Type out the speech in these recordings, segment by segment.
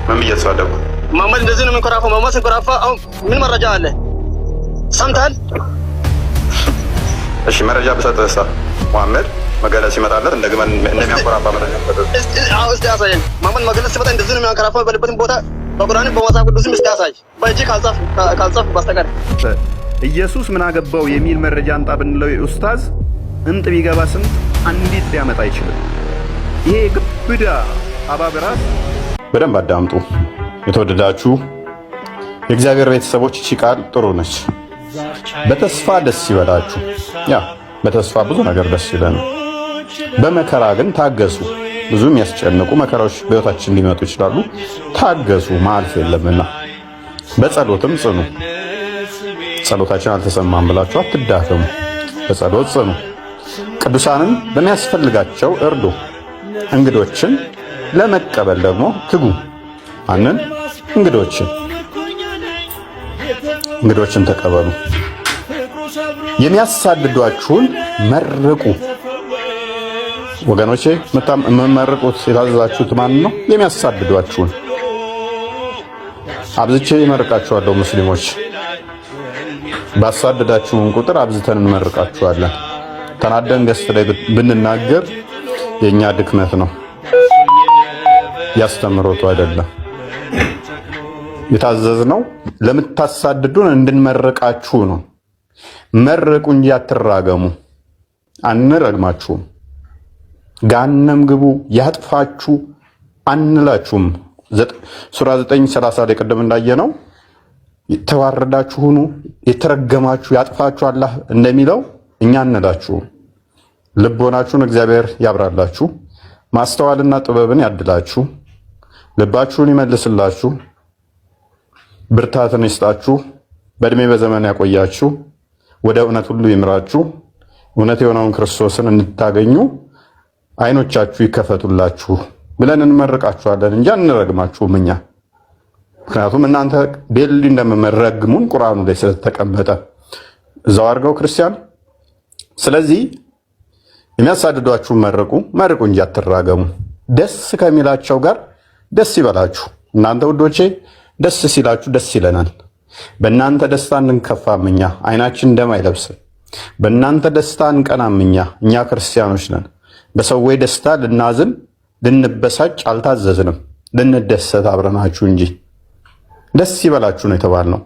ምን እየተሳደቡ መሐመድ እንደዚህ ነው የምንኮራፋው። መሐመድ ሲንኮራፋ አሁን ምን መረጃ አለ? ሰምተሃል? እሺ መረጃ ብሰጥህ መሐመድ መገለጽ ሲመጣለት እንደሚያንኮራፋ መረጃ እስቲ አሳየን። መሐመድ መገለጽ ሲመጣ እንደዚህ ነው የሚያንኮራፋው በልበትም ቦታ በቁርአን በመጽሐፍ ቅዱስም እስቲ አሳይ። በእጅ ካልጻፍ በስተቀር ኢየሱስ ምን አገባው የሚል መረጃ አንጣ ብንለው ኡስታዝ እንጥ ቢገባ ስንት አንዲት ሊያመጣ አይችልም። ይሄ ግብዳ አባብራስ በደንብ አዳምጡ። የተወደዳችሁ የእግዚአብሔር ቤተሰቦች እቺ ቃል ጥሩ ነች። በተስፋ ደስ ይበላችሁ። ያ በተስፋ ብዙ ነገር ደስ ይለናል። በመከራ ግን ታገሱ። ብዙ የሚያስጨንቁ መከራዎች በሕይወታችን ሊመጡ ይችላሉ። ታገሱ፣ ማለፍ የለምና። በጸሎትም ጽኑ። ጸሎታችን አልተሰማም ብላችሁ አትዳከሙ። በጸሎት ጽኑ። ቅዱሳንን በሚያስፈልጋቸው እርዱ። እንግዶችን ለመቀበል ደግሞ ትጉ። ማንን? እንግዶችን ተቀበሉ። የሚያሳድዷችሁን መርቁ። ወገኖቼ የምትመርቁት የታዘዛችሁት ማን ነው? የሚያሳድዷችሁን። አብዝቼ ይመርቃችኋለሁ። ሙስሊሞች ባሳደዳችሁን ቁጥር አብዝተን እንመርቃችኋለን። ተናደን ገስት ላይ ብንናገር የኛ ድክመት ነው፣ ያስተምሮቱ አይደለም። የታዘዝነው ለምታሳድዱን እንድንመርቃችሁ ነው። መርቁ እንጂ አትራገሙ። አንረግማችሁም። ገሃነም ግቡ ያጥፋችሁ አንላችሁም። ሱራ 9:30 ላይ ቀደም እንዳየነው የተዋረዳችሁ ሁኑ፣ የተረገማችሁ ያጥፋችሁ አላህ እንደሚለው እኛ አንላችሁም። ልቦናችሁን እግዚአብሔር ያብራላችሁ፣ ማስተዋልና ጥበብን ያድላችሁ፣ ልባችሁን ይመልስላችሁ፣ ብርታትን ይስጣችሁ፣ በእድሜ በዘመን ያቆያችሁ፣ ወደ እውነት ሁሉ ይምራችሁ፣ እውነት የሆነውን ክርስቶስን እንድታገኙ አይኖቻችሁ ይከፈቱላችሁ ብለን እንመርቃችኋለን እንጂ አንረግማችሁም እኛ። ምክንያቱም እናንተ ቤሊ እንደምትረግሙን ቁርአኑ ላይ ስለተቀመጠ እዛው አድርገው ክርስቲያን። ስለዚህ የሚያሳድዷችሁን መርቁ እንጂ አትራገሙ። ደስ ከሚላቸው ጋር ደስ ይበላችሁ። እናንተ ውዶቼ ደስ ሲላችሁ ደስ ይለናል። በእናንተ ደስታ እንከፋም እኛ፣ አይናችን ደም አይለብስም። በእናንተ ደስታ እንቀናም እኛ ክርስቲያኖች ነን። በሰዎች ደስታ ልናዝን ልንበሳጭ አልታዘዝንም፣ ልንደሰት አብረናችሁ እንጂ። ደስ ይበላችሁ ነው የተባልነው።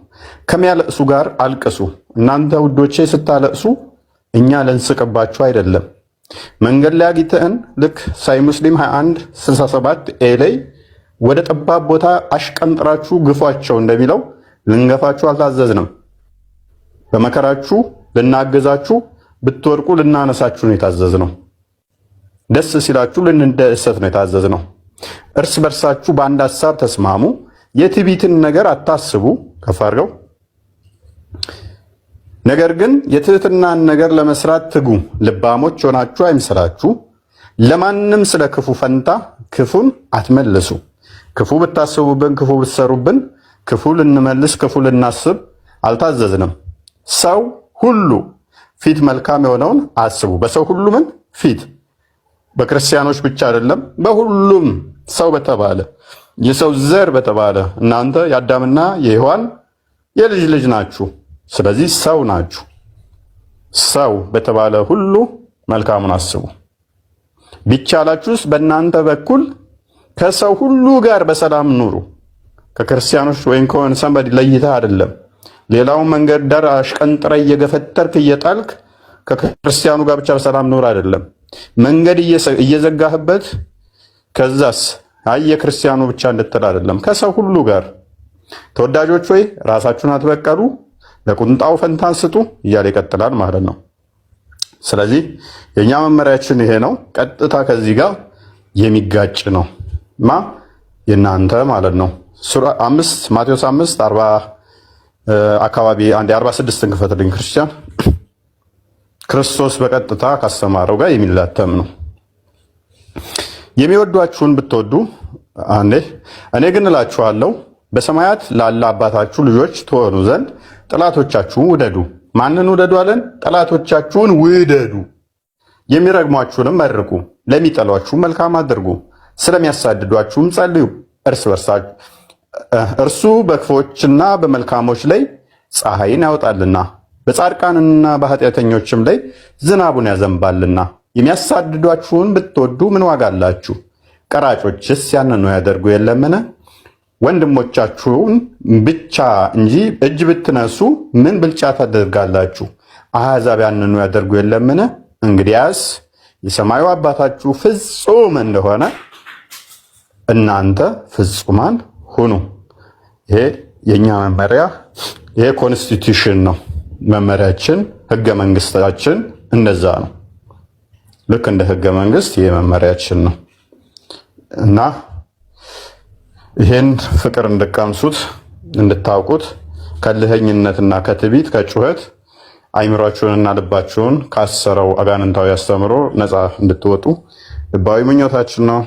ከሚያለቅሱ ጋር አልቅሱ። እናንተ ውዶቼ ስታለቅሱ እኛ ልንስቅባችሁ አይደለም። መንገድ ላይ አግኝተን ልክ ሳይ ሙስሊም 21:67 ላይ ወደ ጠባብ ቦታ አሽቀንጥራችሁ ግፏቸው እንደሚለው ልንገፋችሁ አልታዘዝንም። በመከራችሁ ልናገዛችሁ፣ ብትወርቁ ልናነሳችሁ ነው የታዘዝነው። ደስ ሲላችሁ ልንደሰት ነው የታዘዝነው። እርስ በርሳችሁ በአንድ ሐሳብ ተስማሙ። የትዕቢትን ነገር አታስቡ፣ ከፍ አድርገው። ነገር ግን የትህትናን ነገር ለመስራት ትጉ። ልባሞች ሆናችሁ አይምሰላችሁ። ለማንም ስለ ክፉ ፈንታ ክፉን አትመልሱ። ክፉ ብታስቡብን፣ ክፉ ብትሰሩብን፣ ክፉ ልንመልስ፣ ክፉ ልናስብ አልታዘዝንም። ሰው ሁሉ ፊት መልካም የሆነውን አስቡ። በሰው ሁሉ ምን ፊት? በክርስቲያኖች ብቻ አይደለም፣ በሁሉም ሰው በተባለ የሰው ዘር በተባለ እናንተ የአዳምና የሔዋን የልጅ ልጅ ናችሁ። ስለዚህ ሰው ናችሁ። ሰው በተባለ ሁሉ መልካሙን አስቡ። ቢቻላችሁስ በእናንተ በኩል ከሰው ሁሉ ጋር በሰላም ኑሩ። ከክርስቲያኖች ወይም ከሆነ ሰንበዲ ለይተህ አይደለም። ሌላውን መንገድ ዳር አሽቀንጥረ እየገፈተርክ እየጣልክ ከክርስቲያኑ ጋር ብቻ በሰላም ኑር አይደለም። መንገድ እየዘጋህበት ከዛስ የክርስቲያኑ ብቻ እንድትል አይደለም፣ ከሰው ሁሉ ጋር። ተወዳጆች ሆይ ራሳችሁን አትበቀሉ፣ ለቁንጣው ፈንታን ስጡ እያለ ይቀጥላል ማለት ነው። ስለዚህ የኛ መመሪያችን ይሄ ነው። ቀጥታ ከዚህ ጋር የሚጋጭ ነው የናንተ ማለት ነው። ሱራ 5 ማቴዎስ 5:40 አካባቢ 46 ክፈትልኝ ክርስቲያን። ክርስቶስ በቀጥታ ካስተማረው ጋር የሚላተም ነው። የሚወዷችሁን ብትወዱ እኔ ግን እላችኋለሁ በሰማያት ላለ አባታችሁ ልጆች ትሆኑ ዘንድ ጠላቶቻችሁን ውደዱ። ማንን ውደዱ አለን? ጠላቶቻችሁን ውደዱ። የሚረግሟችሁንም መርቁ፣ ለሚጠሏችሁ መልካም አድርጉ፣ ስለሚያሳድዷችሁም ጸልዩ። እርሱ በክፎችና በመልካሞች ላይ ፀሐይን ያወጣልና በጻድቃንና በኃጢአተኞችም ላይ ዝናቡን ያዘንባልና። የሚያሳድዷችሁን ብትወዱ ምን ዋጋ አላችሁ? ቀራጮችስ ያንኑ ያደርጉ የለምን? ወንድሞቻችሁን ብቻ እንጂ እጅ ብትነሱ ምን ብልጫ ታደርጋላችሁ? አሕዛብ ያንኑ ያደርጉ የለምን? እንግዲያስ የሰማዩ አባታችሁ ፍጹም እንደሆነ እናንተ ፍጹማን ሁኑ። ይሄ የኛ መመሪያ፣ ይሄ ኮንስቲቱሽን ነው። መመሪያችን፣ ህገ መንግስታችን እንደዛ ነው። ልክ እንደ ህገ መንግስት ይሄ መመሪያችን ነው እና ይሄን ፍቅር እንድቀምሱት እንድታውቁት ከልህኝነትና ከትዕቢት ከጩኸት አይምሯችሁንና ልባችሁን ካሰረው አጋንንታዊ አስተምሮ ነፃ እንድትወጡ ልባዊ ምኞታችን ነው።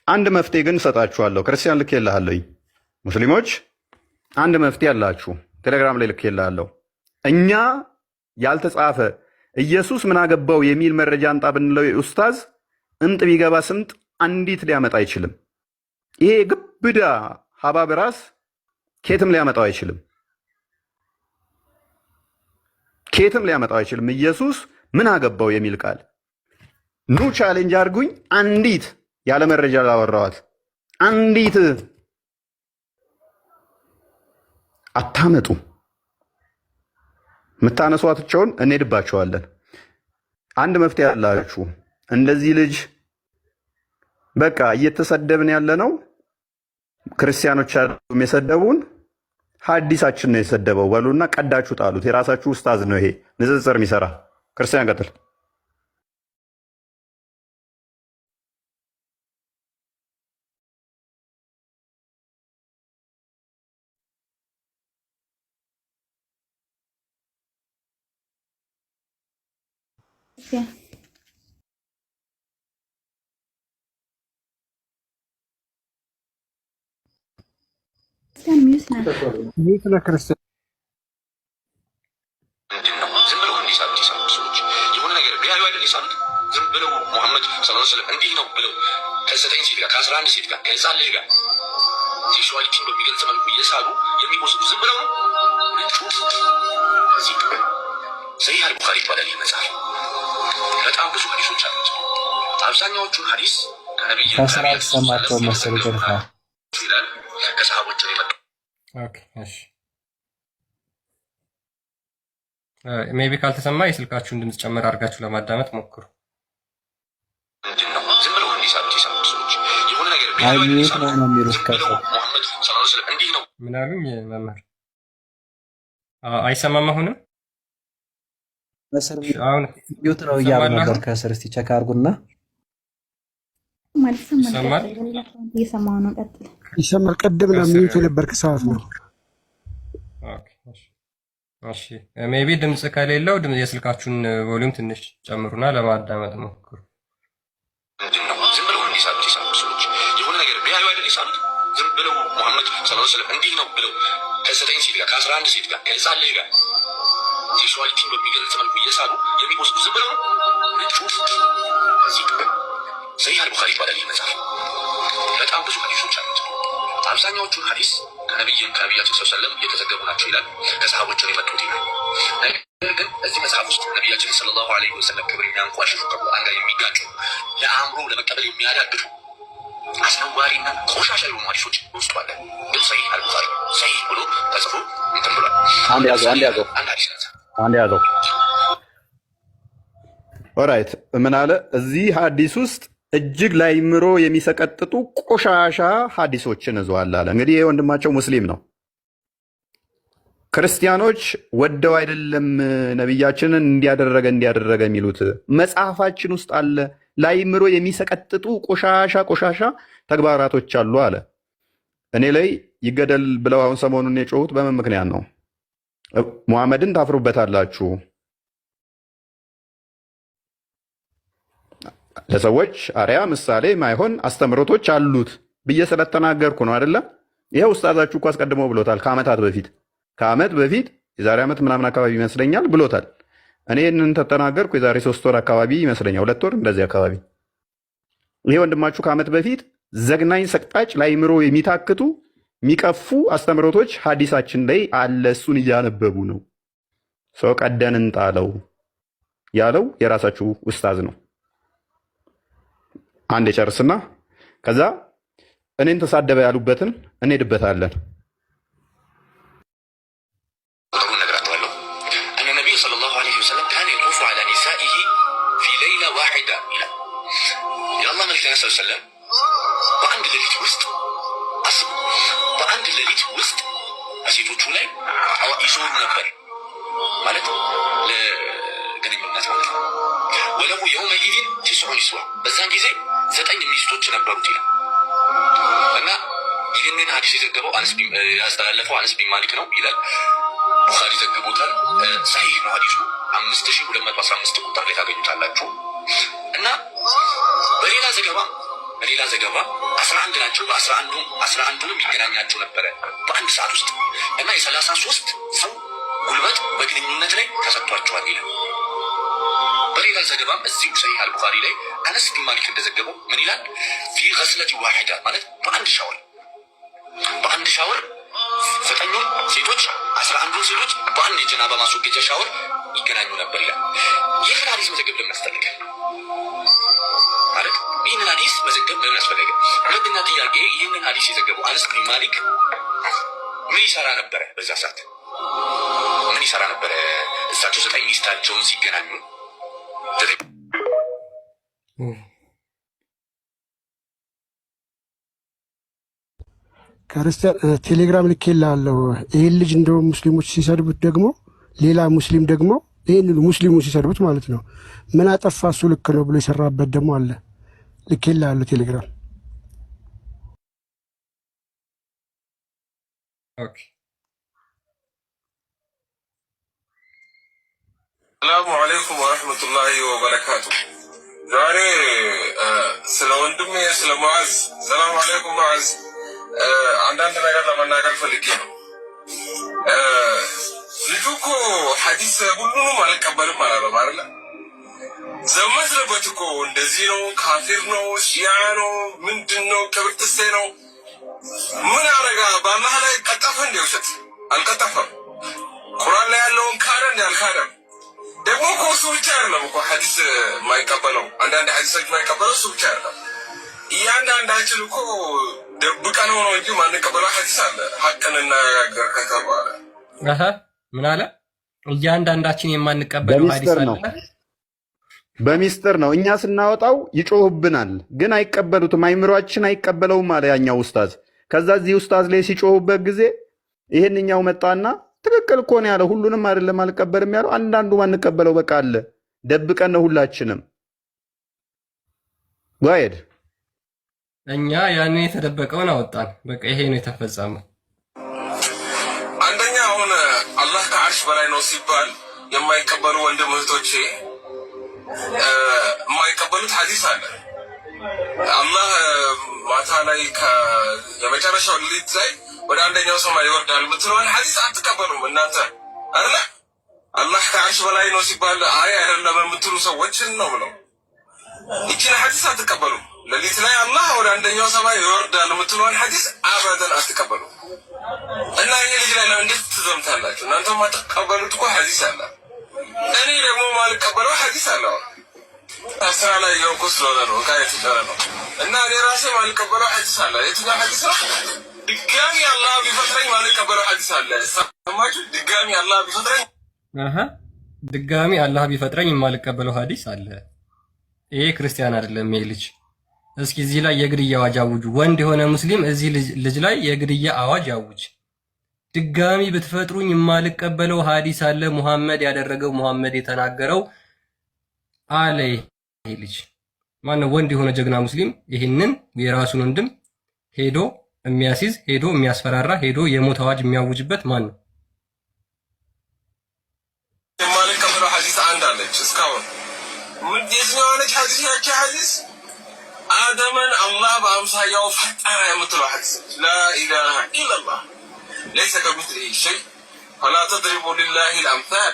አንድ መፍትሄ ግን እሰጣችኋለሁ። ክርስቲያን ልኬልሃለሁ። ሙስሊሞች አንድ መፍትሄ አላችሁ። ቴሌግራም ላይ ልኬልሃለሁ። እኛ ያልተጻፈ ኢየሱስ ምን አገባው የሚል መረጃ አንጣ ብንለው ኡስታዝ እንጥ ቢገባ ስንት አንዲት ሊያመጣ አይችልም። ይሄ ግብዳ ሀባብ ራስ ኬትም ሊያመጣው አይችልም። ኬትም ሊያመጣው አይችልም። ኢየሱስ ምን አገባው የሚል ቃል ኑ ቻሌንጅ አድርጉኝ። አንዲት ያለ መረጃ ላወራዋት አንዲት አታመጡ። የምታነሷቸውን እንሄድባቸዋለን። አንድ መፍትሄ ያላችሁ እንደዚህ ልጅ በቃ እየተሰደብን ያለ ነው። ክርስቲያኖች አይደሉም የሰደቡን፣ ሐዲሳችን ነው የሰደበው በሉና ቀዳችሁ ጣሉት። የራሳችሁ ኡስታዝ ነው ይሄ ንጽጽር የሚሰራ። ክርስቲያን ቀጥል። ዝም ብለው ሙሐመድ ሰለላሁ ዐለይሂ ወሰለም እንዲህ ነው ብለው ከ9 ሴት ጋር ከ11 ሴት ጋር ከህፃን ልጅ ጋር ሴክሹዋሊቲን በሚገልጽ መልኩ እየሳሉ የሚወስዱ ዝም ብለው ነው። ሰሂህ አልቡኻሪ ይባላል ይህ መጽሐፍ። በጣም ብዙ ሀዲሶች አሉት። አብዛኛዎቹን ሀዲስ ከነብዩ ሰማቸው መሰል ይገርታል ይላል ከሰሃቦች ነው የመጣው። ኦኬ እሺ ሜቢ ካልተሰማ የስልካችሁን ድምጽ ጨመር አድርጋችሁ ለማዳመጥ ሞክሩ። ዝም ብለው እንዲሳሉ ሰዎች የሆነ ነገር አይሚት ነው የሚሉት ከሰው ሙሐመድ ሰለላሁ ዐለይሂ ወሰለም እንዲህ ነው ምን አሉኝ መምህር? አይሰማም አሁንም መስር ቢዩት ነው እያሉ ነበር። ከስር እስቲ ቸክ አድርጉና ይሰማል። ይሰማል። ቀደም ነው ሚዩት የነበርክ ሰዓት ነው። ኦኬ እሺ ሜቢ ድምጽ ከሌለው የስልካችሁን ቮሊዩም ትንሽ ጨምሩና ለማዳመጥ ሞክሩ። ዝም ብለው እንዲሳሉ ሰዎች የሆነ ነገር ቢያዩ አይደል ይሳሉት። ዝም ብለው ሙሐመድ ሰለላሁ ዐለይሂ ወሰለም እንዲህ ነው ብለው ከ9 ሴት ጋር ከ11 ሴት ጋር ከህፃን ልጅ ጋር ሴክሹዋሊቲን በሚገልጽ መልኩ እየሳሉ የሚወስዱ ዝም ብለው ነው። ሰሂህ አልቡኻሪ ይባላል ይህ መጽሐፍ። በጣም ብዙ ሀዲሶች አሉት። አብዛኛዎቹን ሀዲስ ከነቢያችን ሰለላሁ ዐለይሂ ወሰለም የተዘገቡ ናቸው ይላል። ከሰሃቦች ነው የመጡት ይላል። ነገር ግን እዚህ መጽሐፍ ውስጥ ነቢያችን ሰለላሁ ዐለይሂ ወሰለም ክብር የሚያንቋሽሹ ከቁርአን ጋር የሚጋጩ ለአእምሮ ለመቀበል የሚያዳግቱ አስነዋሪና ቆሻሻ የሆኑ ሀዲሶች ውስጡ አለ። ግን ሰሂህ አልቡኻሪ ሰሂህ ብሎ ተጽፎ እንትን ብሏል። አንድ ያዘው። ኦራይት ምን አለ እዚህ ሀዲስ ውስጥ እጅግ ላይምሮ የሚሰቀጥጡ ቆሻሻ ሀዲሶችን እዘዋል አለ። እንግዲህ ይህ ወንድማቸው ሙስሊም ነው። ክርስቲያኖች ወደው አይደለም ነቢያችንን እንዲያደረገ የሚሉት መጽሐፋችን ውስጥ አለ። ላይምሮ የሚሰቀጥጡ ቆሻሻ ተግባራቶች አሉ አለ። እኔ ላይ ይገደል ብለው አሁን ሰሞኑን የጮሁት በምን ምክንያት ነው? ሙሐመድን ታፍሩበታላችሁ፣ ለሰዎች አርያ ምሳሌ ማይሆን አስተምሮቶች አሉት ብዬ ስለተናገርኩ ነው አይደለም? ይሄው ኡስታዛችሁ እኮ አስቀድሞ ብሎታል። ከዓመት በፊት የዛሬ ዓመት ምናምን አካባቢ ይመስለኛል ብሎታል። እኔ ይህንን ተተናገርኩ የዛሬ 3 ወር አካባቢ ይመስለኛል፣ 2 ወር እንደዚህ አካባቢ። ይሄ ወንድማችሁ ከዓመት በፊት ዘግናኝ ሰቅጣጭ ለአእምሮ የሚታክቱ የሚቀፉ አስተምሮቶች ሐዲሳችን ላይ አለ። እሱን እያነበቡ ነው። ሰው ቀደን እንጣለው ያለው የራሳችሁ ኡስታዝ ነው። አንድ የጨርስና ከዛ እኔን ተሳደበ ያሉበትን እንሄድበታለን። በአንድ ሌሊት ውስጥ ሴቶቹ ላይ ይዞሩ ነበር ማለት ለግንኙነት ማለት ነው። ወለሁ የውመኢዝን ቲስዑ ኒስዋ በዛን ጊዜ 9 ሚስቶች ነበሩት ይላል እና ይህንን ሐዲስ የዘገበው ያስተላለፈው አነስ ቢን ማሊክ ነው ይላል። ቡኻሪ ዘግቦታል። ሰሒህ ነው ሐዲሱ 5215 ቁጥር ላይ ታገኙታላችሁ። እና በሌላ ዘገባ 11 ናቸው። በ11ዱም ይገናኛቸው ነበረ በአንድ ሰዓት ውስጥ እና የ33 ሰው ጉልበት በግንኙነት ላይ ተሰጥቷቸዋል ይላል። በሌላ ዘገባም እዚሁ ሰሒህ አልቡኻሪ ላይ አነስ ቢን ማሊክ እንደዘገበው ምን ይላል? ፊ ገስለት ዋሂዳ ማለት በአንድ ሻወር 9 ሴቶች 11 ሴቶች በአንድ የጀናባ ማስወገጃ ሻወር ይገናኙ ነበር ይላል። ይህን ሐዲስ መዘገብ ለምን አስፈለገ? ማለት ይህንን ሐዲስ መዘገብ ለምን አስፈለገ? ሁለተኛ ጥያቄ፣ ይህንን ሐዲስ የዘገበው አነስ ቢን ማሊክ ምን ይሰራ ነበረ? በዛ ሰዓት ምን ይሰራ ነበረ? እሳቸው 9 ሚስታቸውን ሲገናኙ ክርስቲያን ቴሌግራም ልኬልሃለሁ። ይህን ልጅ እንደው ሙስሊሞች ሲሰድቡት ደግሞ ሌላ ሙስሊም ደግሞ ይህን ሙስሊሙ ሲሰድቡት ማለት ነው ምን አጠፋ እሱ ልክ ነው ብሎ የሰራበት ደግሞ አለ። ልኬልሃለሁ ቴሌግራም። ኦኬ ሰላሙ አለይኩም ወረሕመቱላሂ ወበረካቱ። ዛሬ ስለ ወንድሜ ስለ ሙዓዝ ሰላም አለይኩም ሙዓዝ አንዳንድ ነገር ለመናገር ፈልጌ ነው። ልጁ እኮ ሐዲስ ሁሉንም አልቀበልም አላለም አይደለ? ዘመትለበት እኮ እንደዚህ ነው፣ ካፊር ነው፣ ሺያ ነው፣ ምንድን ነው፣ ቅብርጥሴ ነው። ምን አረጋ? በአላህ ላይ ቀጠፈ እንደ ውሸት አልቀጠፈም። ቁርአን ላይ ያለውን ካደ እንደ አልካደም። ደግሞ እኮ እሱ ብቻ አይደለም እኮ ሐዲስ የማይቀበለው አንዳንድ ሐዲሶች የማይቀበለው እሱ ብቻ አይደለም። እያንዳንዳችን እኮ ደብቀን ነው እንጂ ማንቀበለው ሐዲስ አለ። ሐቅን እናገር ከተባለ ምን አለ? እያንዳንዳችን የማንቀበለው ሐዲስ አለ። በሚስጥር ነው። እኛ ስናወጣው ይጮህብናል፣ ግን አይቀበሉትም። አይምሯችን አይቀበለውም አለ ያኛው ኡስታዝ። ከዛ እዚህ ኡስታዝ ላይ ሲጮህበት ጊዜ ይሄንኛው መጣና ትክክል እኮ ነው ያለው። ሁሉንም አይደለም አልቀበልም ያለው፣ አንዳንዱ ማንቀበለው በቃ አለ። ደብቀን ነው ሁላችንም። ዋይድ እኛ ያን የተደበቀውን አወጣን። በቃ ይሄ ነው የተፈጸመው። አንደኛ አሁን አላህ ከአርሽ በላይ ነው ሲባል የማይቀበሉ ወንድም እህቶቼ የማይቀበሉት ሐዲስ አለ። አላህ ማታ ላይ የመጨረሻው ሌሊት ላይ ወደ አንደኛው ሰማይ ይወርዳል የምትለውን ሐዲስ አትቀበሉም እናንተ አይደለ? አላህ ከአርሽ በላይ ነው ሲባል አይ አይደለም የምትሉ ሰዎችን ነው ብለው ይችን ሐዲስ አትቀበሉም። ሌሊት ላይ አላህ ወደ አንደኛው ሰማይ ይወርዳል የምትለውን ሐዲስ አበደን አትቀበሉም። እና ይሄ ልጅ ላይ እንዴት ትዘምታላችሁ? እናንተ ማትቀበሉት እኮ ሐዲስ አለ። እኔ ደግሞ ማልቀበለው ሐዲስ አለ። ስራ ላይ የሆንኩ ስለሆነ ነው እቃ የተጨረ ነው። እና እኔ ራሴ ማልቀበለው ሐዲስ አለ። የትኛው ሐዲስ ነው? ድጋሚ አላህ ቢፈጥረኝ ማልቀበለው ሐዲስ አለ። ሰማችሁ? ድጋሚ አላህ ቢፈጥረኝ ድጋሚ አላህ ቢፈጥረኝ የማልቀበለው ሐዲስ አለ። ይሄ ክርስቲያን አይደለም ይሄ ልጅ። እስኪ እዚህ ላይ የግድያ አዋጅ አውጁ። ወንድ የሆነ ሙስሊም እዚህ ልጅ ላይ የግድያ አዋጅ አውጅ። ድጋሚ ብትፈጥሩኝ የማልቀበለው ሐዲስ አለ። ሙሐመድ ያደረገው ሙሐመድ የተናገረው አለ። ይሄ ልጅ ማነው? ወንድ የሆነ ጀግና ሙስሊም ይህንን የራሱን ወንድም ሄዶ የሚያስይዝ ሄዶ የሚያስፈራራ ሄዶ የሞት አዋጅ የሚያውጅበት ማን ነው? የማልቀበለው ሐዲስ አንድ አለች። እስካሁን ምን የትኛው ነች ሐዲስ? ያቺ ሐዲስ አደምን አላህ በአምሳያው ፈጠረ የምትለው ሐዲስ ላኢላሃ ኢለላህ ليس كمثله شيء فلا تضربوا لله الأمثال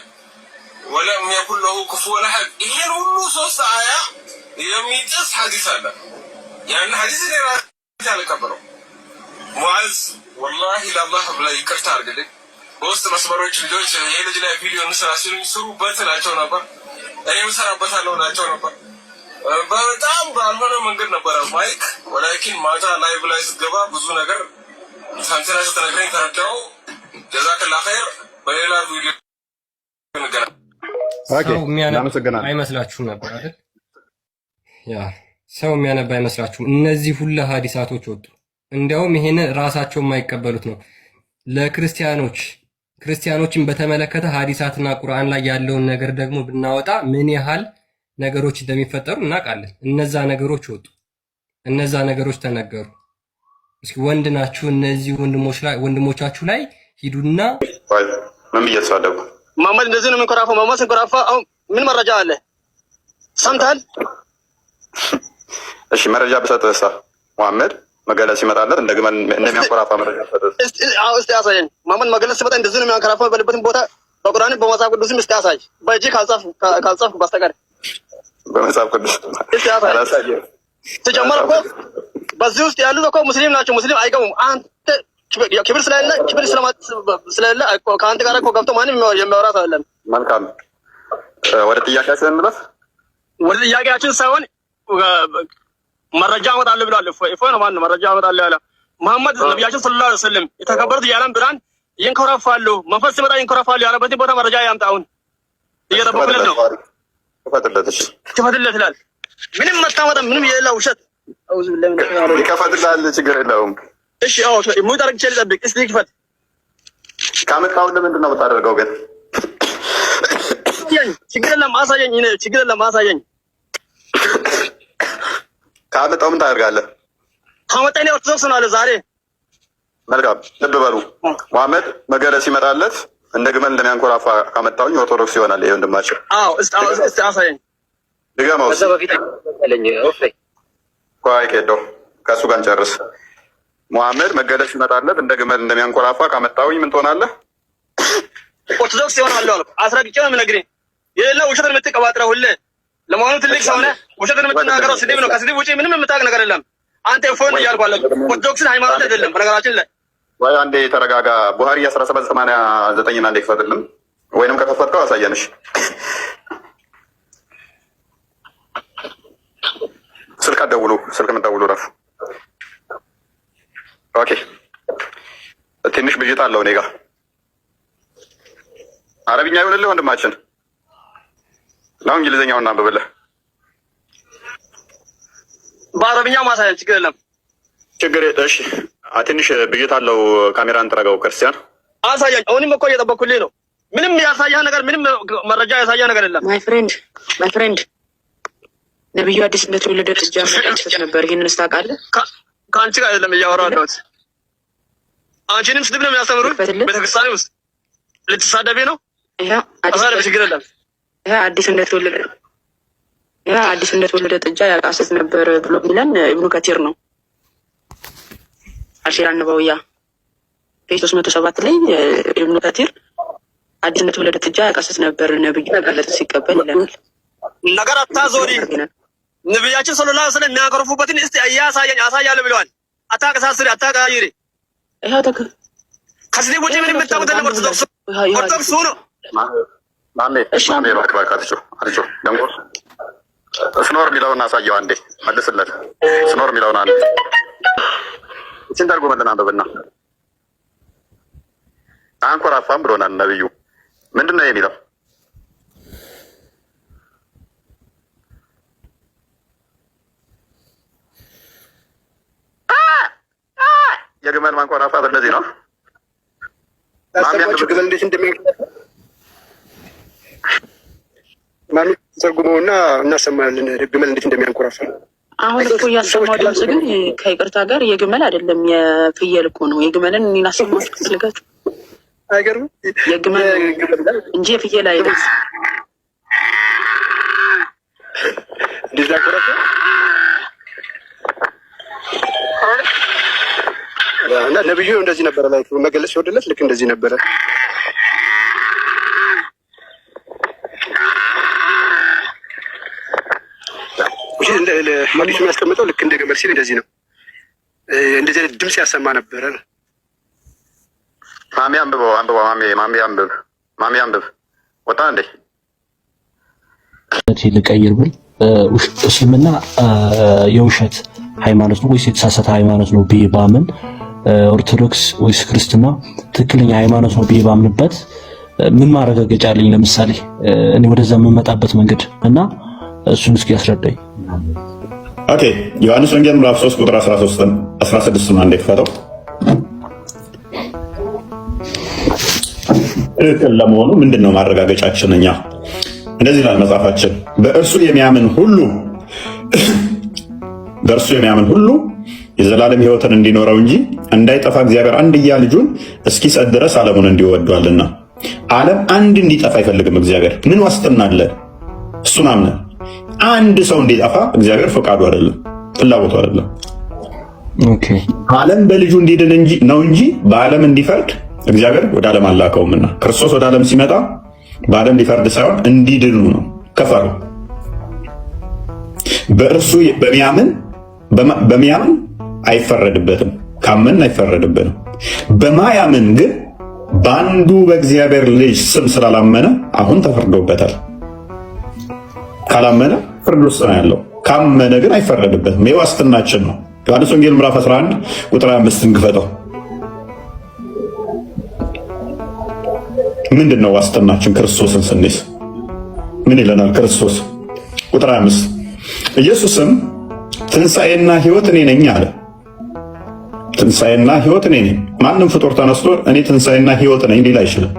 ولم يكن له كفوا أحد. ይሄን ሁሉ 3 አያ የሚጥስ ሐዲስ አለ። ያን ሐዲስ አልቀበለው ሙዓዝ ወላሂ ለአላህ ብላ ይቅርታ አድርግልኝ። በውስጥ መስመሮች ልጆች ይህ ልጅ ላይ ቪዲዮ እንስራ ሲሉኝ ስሩበት እላቸው ነበር። እኔም እሰራበታለሁ እላቸው ነበር። በጣም ባልሆነ መንገድ ነበረ ማይክ ወላኪን ማታ ላይቭ ላይ ስትገባ ብዙ ነገር ሳንቲና ስትነግረኝ ተረዳው። ጀዛከላ ኸይር። በሌላ ቪዲዮ እንገናኝ። ሰው የሚያነብ አይመስላችሁም ነበር አይደል? ያ ሰው የሚያነብ አይመስላችሁም? እነዚህ ሁሉ ሀዲሳቶች ወጡ። እንዲያውም ይሄንን ራሳቸው የማይቀበሉት ነው። ክርስቲያኖችን በተመለከተ ሀዲሳትና ቁርአን ላይ ያለውን ነገር ደግሞ ብናወጣ ምን ያህል ነገሮች እንደሚፈጠሩ እናውቃለን። እነዛ ነገሮች ወጡ፣ እነዛ ነገሮች ተነገሩ። እስኪ ወንድ ናችሁ እነዚህ ወንድሞቻችሁ ላይ ሂዱና ምን እየተሳደቡ መሐመድ እንደዚህ ነው የሚንኮራፋው። መሐመድ ሲንኮራፋ አሁን ምን መረጃ አለ? ሰምተሃል? እሺ መረጃ ብሰጥህ መሐመድ መገለጽ ሲመጣለት እንደሚያንኮራፋ መረጃ ብሰጥህ እስቲ አሳየኝ። መሐመድ መገለጽ ሲመጣ እንደዚህ ነው የሚያንኮራፋው በልበትን ቦታ በቁርአን በመጽሐፍ ቅዱስም እስቲ አሳይ። በእጅ ካልጻፍ በስተቀር በመጽሐፍ ቅዱስ እስቲ አሳይ። ተጀመረ እኮ በዚህ ውስጥ ያሉት እኮ ሙስሊም ናቸው። ሙስሊም አይገቡም። አንተ ክብር ስለሌለ ከአንተ ጋር እኮ ገብቶ ማንም የሚያወራ ሰው የለም። መልካም ወደ ጥያቄያችን እንለፍ። ወደ ጥያቄያችን ሳይሆን መረጃ አመጣለሁ ብሏል። እፎይ ነው ማነው መረጃ አመጣለሁ ያለ? መሐመድ ነቢያችን ሰለላሁ ዐለይሂ ወሰለም የተከበሩት የዓለም ብርሃን ይንኮራፋሉ፣ መንፈስ ሲመጣ ይንኮራፋሉ ያለበትን ቦታ መረጃ ያምጣውን እየጠበቁለት ነው። ክፈትለት ይላል። ምንም መታመጣ ምንም የሌላ ውሸት ይከፈትልሃል፣ ችግር የለውም። እሺ አዎ ሙት አድርጌ ልጠብቅ። እስቲ ክፈት። ካመጣው ለምንድን ነው የምታደርገው ግን? ችግር የለም አሳየኝ። ችግር የለም አሳየኝ። ካመጣው ምን ታደርጋለህ? ካመጣኝ ኦርቶዶክስ ነው አለ ዛሬ። መልካም ልብ በሉ። መሐመድ መገለጽ ሲመጣለት እንደ ግመል እንደሚያንኮራፋ ካመጣውኝ ኦርቶዶክስ ይሆናል። ይሄ ወንድማችን። አዎ እስቲ አሳየኝ። ድገመው። ቆይ ቄዶ ከእሱ ጋር እንጨርስ። መሐመድ መገለጽ ሲመጣለት እንደ ግመል እንደሚያንኮራፋ ካመጣውኝ ምን ትሆናለህ? ኦርቶዶክስ ይሆናል አለ። አስረግጬ ነው የምነግርህ። የሌላ ውሸትን የምትቀባጥረው ሁሌ ለመሆኑ ትልቅ ሰው ነህ። ውሸትን የምትናገረው ስድብ ነው። ከስድብ ውጪ ምንም የምታውቅ ነገር የለም። አንተ ፎን እያልኩ አለ። ኦርቶዶክስን ሃይማኖት አይደለም በነገራችን ላይ። ወይ አንዴ ተረጋጋ። ቡሃሪ 1789 አንዴ ክፈትልን፣ ወይንም ከከፈትከው አሳየንሽ። ስልክ አትደውሉ፣ ስልክ የምትደውሉ ረፍ። ኦኬ ትንሽ ብዥታ አለው እኔ ጋር። አረብኛ ይሆንልህ ወንድማችን ነው። እንግሊዝኛውን እናንብብልህ። በአረብኛ ማሳየን ችግር የለም። ችግር እሺ። ትንሽ ብዥታ አለው። ካሜራን ጥረገው ክርስቲያን አሳየኝ። አሁንም እኮ እየጠበኩልህ ነው። ምንም ያሳየህ ነገር ምንም መረጃ ያሳየህ ነገር የለም። ማይ ፍሬንድ ነብዩ አዲስ እንደተወለደ ጥጃ መጣች ነበር። ይሄንን ታውቃለህ? ከአንቺ ጋር አይደለም እያወራሁ ያለሁት። አንቺንም ስድብ ነው የሚያስተምሩት ቤተክርስቲያን ውስጥ ልትሳደቢ ነው? ችግር የለም። አዲስ እንደተወለደ ጥጃ ያቃስት ነበር ብሎ ሚለን ኢብኑ ከቲር ነው። አልሲራ ነበውያ ፔጅ 307 ላይ ኢብኑ ከቲር አዲስ እንደተወለደ ጥጃ ያቃስት ነበር ነብዩ ማለት ሲቀበል ይላል። ነገር አታዞሪ። ነብያችን ሰለላሁ ዐለይሂ ወሰለም የሚያቀርፉበትን እስቲ አሳያለሁ ብለዋል። አታቀሳስሪ፣ አታቀያይሪ። ይሄው ተከ ከስድብ ውጪ ምንም የምታውቁት የለም። ኦርቶዶክስ ነው። ማሜ ባካችሁ አርጆ ደንጎር ስኖር የሚለውን አሳየው አንዴ መልስለት። ስኖር የሚለውን አንዴ እቺን ዳርጎ መለና አንብብና አንኮራፋም ብሎናል ነብዩ። ምንድን ነው የሚለው? የግመል ማንኮራፋት እንደዚህ ነው። ግመል እንዴት እንደሚያንኮራፋ ማሚ ተርጉመውና እናሰማለን። ግመል እንዴት እንደሚያንኮራፋ አሁን እኮ እያሰማው ድምጽ ግን ከይቅርታ ጋር የግመል አይደለም የፍየል እኮ ነው። የግመልን እኔን አሰማችሁ ትፈልጋችሁ? አይገርም? የግመል እንጂ የፍየል አይደለም። እንደዛ ኮራፋ እና ነብዩ እንደዚህ ነበረ ላይ መገለጽ ሲወደለት ልክ እንደዚህ ነበረ። ሐዲሱ የሚያስቀምጠው ልክ እንደ ግመል ሲል እንደዚህ ነው። እንደዚህ አይነት ድምጽ ያሰማ ነበረ ነው። ማሚ አንብበው ማሚ አንብብ ወጣ እንዴ ልቀይር ብል እስልምና የውሸት ሃይማኖት ነው ወይስ የተሳሳተ ሃይማኖት ነው ብዬ ባምን፣ ኦርቶዶክስ ወይስ ክርስትና ትክክለኛ ሃይማኖት ነው ብዬ ባምንበት ምን ማረጋገጫ አለኝ? ለምሳሌ እኔ ወደዛ የምመጣበት መንገድ እና እሱን እስኪ ያስረዳኝ። ኦኬ ዮሐንስ ወንጌል ምዕራፍ 3 ቁጥር 16 አንዴ ክፈተው። ትክክል ለመሆኑ ምንድነው ማረጋገጫችን? እኛ እንደዚህ ይላል መጽሐፋችን፣ በእርሱ የሚያምን ሁሉ የዘላለም ሕይወትን እንዲኖረው እንጂ እንዳይጠፋ እግዚአብሔር አንድያ ልጁን እስኪሰጥ ድረስ ዓለሙን እንዲሁ ወዷልና። ዓለም አንድ እንዲጠፋ አይፈልግም እግዚአብሔር። ምን ዋስትና አለ? እሱን አምነን አንድ ሰው እንዲጠፋ እግዚአብሔር ፈቃዱ አይደለም፣ ፍላጎቱ አይደለም። ኦኬ ዓለም በልጁ እንዲድን ነው እንጂ በዓለም እንዲፈርድ እግዚአብሔር ወደ ዓለም አላከውምና። ክርስቶስ ወደ ዓለም ሲመጣ በዓለም ሊፈርድ ሳይሆን እንዲድኑ ነው። ከፈሩ በእርሱ በሚያምን አይፈረድበትም፣ ካመን አይፈረድበትም። በማያምን ግን በአንዱ በእግዚአብሔር ልጅ ስም ስላላመነ አሁን ተፈርዶበታል። ካላመነ ፍርድ ውስጥ ነው ያለው፣ ካመነ ግን አይፈረድበትም። የዋስትናችን ነው። ዮሐንስ ወንጌል ምዕራፍ 11 ቁጥር 5 እንግፈጠው። ምንድን ነው ዋስትናችን? ክርስቶስን ስንይዝ ምን ይለናል ክርስቶስ? ቁጥር 5 ኢየሱስም ትንሣኤና ሕይወት እኔ ነኝ አለ። ትንሣኤና ሕይወት እኔ ነኝ። ማንም ፍጡር ተነስቶ እኔ ትንሣኤና ሕይወት ነኝ ሊል አይችልም።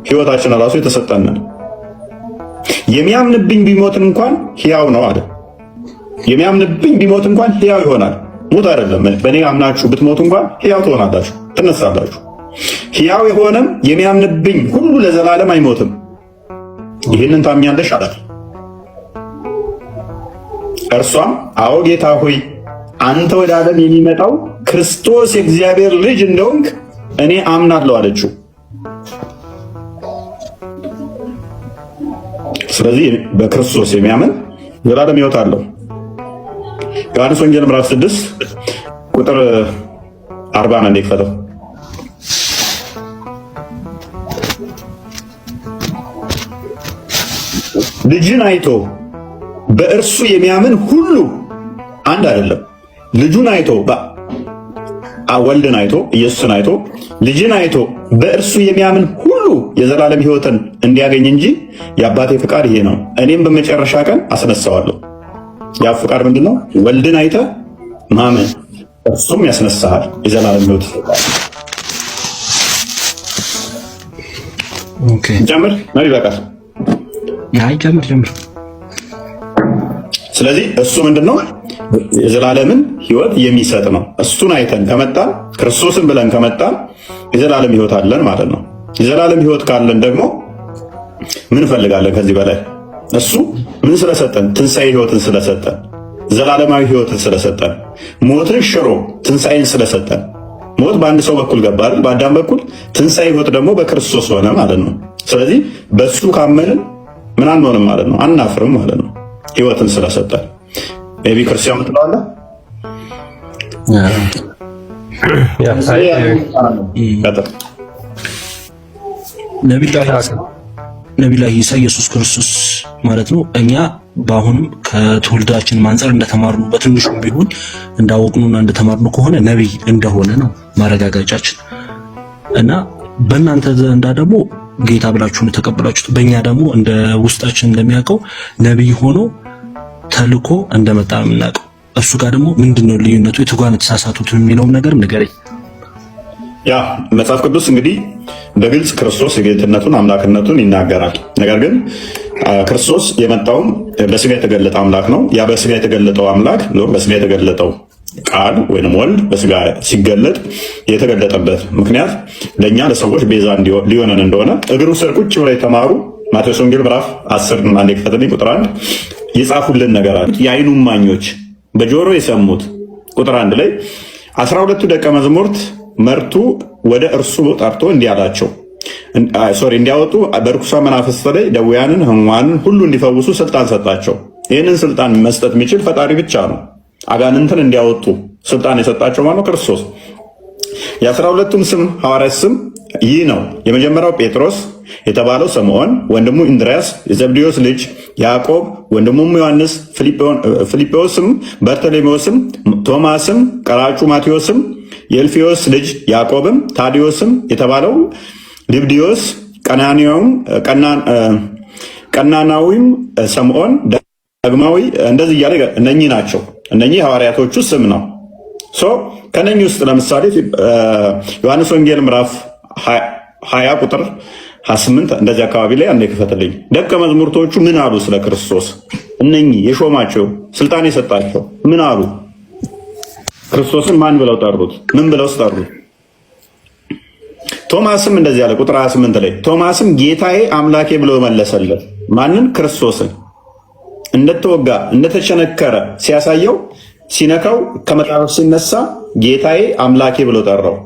ሕይወታችን ራሱ የተሰጠን። የሚያምንብኝ ቢሞት እንኳን ሕያው ነው አለ። የሚያምንብኝ ቢሞት እንኳን ሕያው ይሆናል። ሞት አይደለም። በእኔ አምናችሁ ብትሞቱ እንኳን ሕያው ትሆናላችሁ፣ ትነሳላችሁ። ሕያው የሆነም የሚያምንብኝ ሁሉ ለዘላለም አይሞትም። ይህንን ታምኛለሽ አላት። እርሷም አዎ ጌታ ሆይ አንተ ወደ ዓለም የሚመጣው ክርስቶስ የእግዚአብሔር ልጅ እንደሆንክ እኔ አምናለሁ አለችው። ስለዚህ በክርስቶስ የሚያምን ዘላለም ሕይወት አለው። ዮሐንስ ወንጌል ምዕራፍ 6 ቁጥር 40 ነው ይፈተው። ልጅን አይቶ በእርሱ የሚያምን ሁሉ አንድ አይደለም። ልጁን አይቶ ወልድን አይቶ ኢየሱስን አይቶ ልጅን አይቶ በእርሱ የሚያምን ሁሉ የዘላለም ሕይወትን እንዲያገኝ እንጂ የአባቴ ፍቃድ ይሄ ነው፣ እኔም በመጨረሻ ቀን አስነሳዋለሁ። ያ ፍቃድ ምንድነው? ወልድን አይተ ማመን፣ እርሱም ያስነሳሃል፣ የዘላለም ሕይወት ኦኬ ጀምር ነው ይበቃል። ጀምር። ስለዚህ እሱ ምንድነው? የዘላለምን ሕይወት የሚሰጥ ነው። እሱን አይተን ከመጣን ክርስቶስን ብለን ከመጣን የዘላለም ሕይወት አለን ማለት ነው። የዘላለም ሕይወት ካለን ደግሞ ምን እንፈልጋለን ከዚህ በላይ? እሱ ምን ስለሰጠን? ትንሣኤ ሕይወትን ስለሰጠን፣ ዘላለማዊ ሕይወትን ስለሰጠን፣ ሞትን ሽሮ ትንሣኤን ስለሰጠን። ሞት በአንድ ሰው በኩል ገባ አይደል? በአዳም በኩል። ትንሣኤ ሕይወት ደግሞ በክርስቶስ ሆነ ማለት ነው። ስለዚህ በሱ ካመንን ምን አንሆንም ማለት ነው? አናፍርም ማለት ነው። ሕይወትን ስለሰጠን ቢ ክርስቲያን ምትለዋለ ነቢላ ኢሳ ኢየሱስ ክርስቶስ ማለት ነው። እኛ በአሁንም ከትውልዳችን አንፃር እንደተማርነው በትንሹም ቢሆን እንዳወቅኑና እንደተማርነው ከሆነ ነቢይ እንደሆነ ነው ማረጋገጫችን። እና በእናንተ ዘንዳ ደግሞ ጌታ ብላችሁን ተቀበላችሁት፣ በእኛ ደግሞ እንደ ውስጣችን እንደሚያውቀው ነቢይ ሆኖ ተልኮ እንደመጣ ነው የምናውቀው። እሱ ጋር ደግሞ ምንድነው ልዩነቱ? የትጓን የተሳሳቱት የሚለውም ነገር ንገረኝ። ያ መጽሐፍ ቅዱስ እንግዲህ በግልጽ ክርስቶስ የጌትነቱን አምላክነቱን ይናገራል። ነገር ግን ክርስቶስ የመጣውም በስጋ የተገለጠ አምላክ ነው። ያ በስጋ የተገለጠው አምላክ በስጋ የተገለጠው ቃል ወይም ወልድ በስጋ ሲገለጥ የተገለጠበት ምክንያት ለእኛ ለሰዎች ቤዛ ሊሆነን እንደሆነ እግሩ ስር ቁጭ ብለው የተማሩ ማቴዎስ ወንጌል ምዕራፍ 10 አንዴ ክፈትልኝ ቁጥር 1 የጻፉልን ነገር አለ። የዓይኑ እማኞች በጆሮ የሰሙት ቁጥር 1 ላይ 12ቱ ደቀ መዛሙርት መርቱ ወደ እርሱ ጠርቶ እንዲያላቸው እንዲያወጡ በርኩሳን መናፍስት ላይ ደዌያንን፣ ሕሙማንን ሁሉ እንዲፈውሱ ስልጣን ሰጣቸው። ይህንን ስልጣን መስጠት የሚችል ፈጣሪ ብቻ ነው። አጋንንትን እንዲያወጡ ስልጣን የሰጣቸው ማነው? ክርስቶስ። የ12ቱም ስም ሐዋርያት ስም ይህ ነው። የመጀመሪያው ጴጥሮስ የተባለው ስምዖን፣ ወንድሙ እንድርያስ፣ የዘብዴዎስ ልጅ ያዕቆብ፣ ወንድሙም ዮሐንስ፣ ፊልጶስም፣ በርተሎሜዎስም፣ ቶማስም፣ ቀራጩ ማቴዎስም፣ የእልፌዎስ ልጅ ያዕቆብም፣ ታዲዮስም የተባለው ልብድዮስ፣ ቀናናዊም ስምዖን፣ ዳግማዊ፣ እንደዚህ እያለ እነኚህ ናቸው። እነኚህ ሐዋርያቶቹ ስም ነው። ከነኚህ ውስጥ ለምሳሌ ዮሐንስ ወንጌል ምዕራፍ 20 ቁጥር 28 እንደዚህ አካባቢ ላይ አንዴ ክፈትልኝ። ደቀ መዛሙርቶቹ ምን አሉ ስለ ክርስቶስ? እነኚህ የሾማቸው ስልጣን የሰጣቸው ምን አሉ? ክርስቶስን ማን ብለው ጠሩት? ምን ብለው ጠሩት? ቶማስም እንደዚህ ያለ ቁጥር 28 ላይ ቶማስም ጌታዬ አምላኬ ብሎ መለሰለት። ማንን? ክርስቶስን። እንደተወጋ እንደተቸነከረ ሲያሳየው ሲነካው ከመቃብር ሲነሳ ጌታዬ አምላኬ ብሎ ጠራው።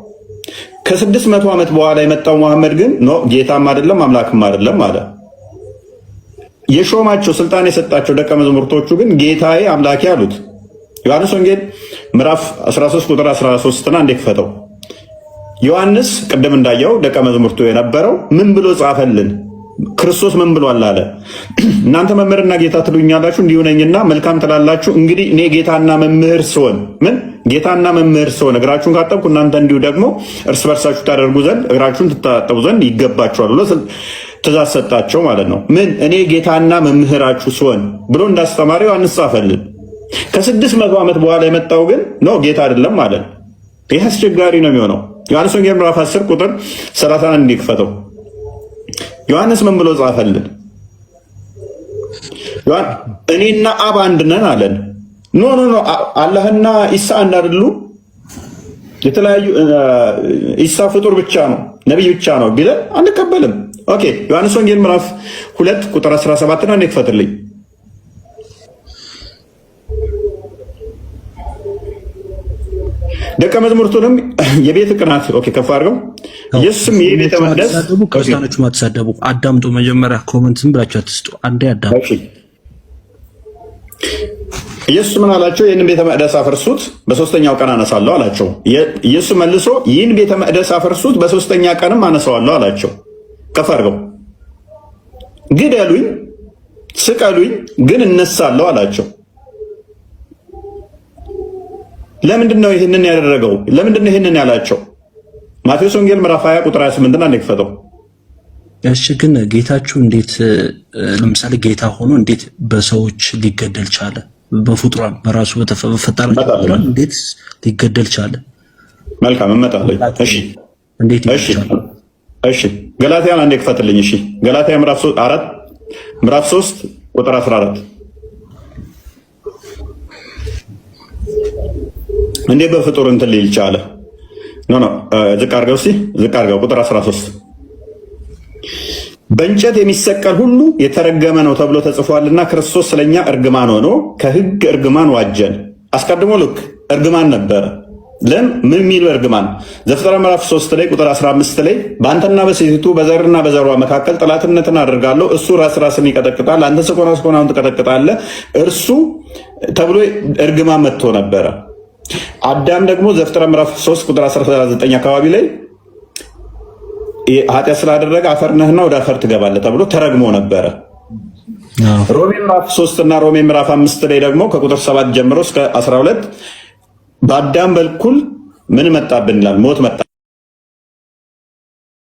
ከ600 ዓመት በኋላ የመጣው መሐመድ ግን ኖ ጌታም አይደለም አምላክም አይደለም አለ። የሾማቸው ስልጣን የሰጣቸው ደቀ መዛሙርቶቹ ግን ጌታዬ አምላኬ አሉት። ዮሐንስ ወንጌል ምዕራፍ 13 ቁጥር 13 እና እንደከፈተው ዮሐንስ ቅድም እንዳየው ደቀ መዛሙርቱ የነበረው ምን ብሎ ጻፈልን? ክርስቶስ ምን ብሏል አለ። እናንተ መምህርና ጌታ ትሉኛላችሁ፣ እንዲሁ ነኝና መልካም ትላላችሁ። እንግዲህ እኔ ጌታና መምህር ስሆን ምን ጌታና መምህር ስሆን እግራችሁን ካጠብኩ እናንተ እንዲሁ ደግሞ እርስ በርሳችሁ ታደርጉ ዘንድ እግራችሁን ትታጠቡ ዘንድ ይገባችኋል ብሎ ትእዛዝ ሰጣቸው ማለት ነው። ምን እኔ ጌታና መምህራችሁ ስሆን ብሎ እንዳስተማረ ዮሐንስ ጻፈልን። ከ600 ዓመት በኋላ የመጣው ግን ነው ጌታ አይደለም ማለት። ይህ አስቸጋሪ ነው የሚሆነው። ዮሐንስ ወንጌል ምዕራፍ 10 ቁጥር 31 እንዲክፈተው ዮሐንስ ምን ብሎ ጻፈልን? እኔና አብ አንድ ነን አለን። ኖ አላህና ኢሳ አንድ አይደሉ? የተለያዩ ኢሳ ፍጡር ብቻ ነው ነብይ ብቻ ነው ቢለን አንቀበልም። ኦኬ ዮሐንስ ወንጌል ምዕራፍ 2 ቁጥር 17 እና እንክፈትልኝ። ደቀ መዛሙርቱንም የቤት ቅናት ከፍ አድርገው ኢየሱስም የቤተ መቅደስ ክርስቲያኖቹ ማተሳደቡ አዳምጡ። መጀመሪያ ኮሜንት ዝም ብላችሁ አትስጡ። አንዴ አዳምጡ። ኢየሱስ ምን አላቸው? ይህን ቤተ መቅደስ አፈርሱት በሶስተኛው ቀን አነሳለሁ አላቸው። ኢየሱስ መልሶ ይህን ቤተ መቅደስ አፈርሱት በሶስተኛ ቀንም አነሳዋለሁ አላቸው። ከፍ አድርገው ግደሉኝ፣ ስቀሉኝ፣ ግን እነሳለሁ አላቸው። ለምንድን ነው ይህንን ያደረገው? ለምንድን ነው ይህንን ያላቸው? ማቴዎስ ወንጌል ምዕራፍ 20 ቁጥር 28 እና እንደከፈተው እሺ። ግን ጌታችሁ እንዴት ለምሳሌ ጌታ ሆኖ እንዴት በሰዎች ሊገደል ቻለ? በፍጡራን በራሱ በፈጠረ ፍጡራን እንዴት ሊገደል ቻለ? መልካም እመጣለሁ። እሺ እንዴት ይቻላል? እሺ ገላትያን አንዴ ክፈትልኝ። እሺ ገላትያ ምዕራፍ 3 ቁጥር 14 እንዴ በፍጡር እንትን ሊል ቻለ? ዝቅ አድርገው እስኪ ዝቅ አድርገው ቁጥር 13 በእንጨት የሚሰቀል ሁሉ የተረገመ ነው ተብሎ ተጽፏልና ክርስቶስ ስለኛ እርግማን ሆኖ ከሕግ እርግማን ዋጀን። አስቀድሞ ልክ እርግማን ነበረ። ምን የሚል እርግማን? ዘፍጥረት ምዕራፍ 3 ላይ ቁጥር 15 ላይ በአንተና በሴቲቱ በዘርና በዘሯ መካከል ጠላትነትን አደርጋለሁ፣ እሱ ራስን ይቀጠቅጣል፣ አንተ ሰኮናውን ትቀጠቅጣለህ፣ እርሱ ተብሎ እርግማን መጥቶ ነበረ። አዳም ደግሞ ዘፍጥረት ምዕራፍ 3 ቁጥር 19 አካባቢ ላይ ኃጢአት ስላደረገ አፈር ነህና ወደ አፈር ትገባለህ ተብሎ ተረግሞ ነበረ። ሮሜ ምዕራፍ 3 እና ሮሜ ምዕራፍ 5 ላይ ደግሞ ከቁጥር 7 ጀምሮ እስከ 12 በአዳም በኩል ምን መጣብን ይላል? ሞት መጣ።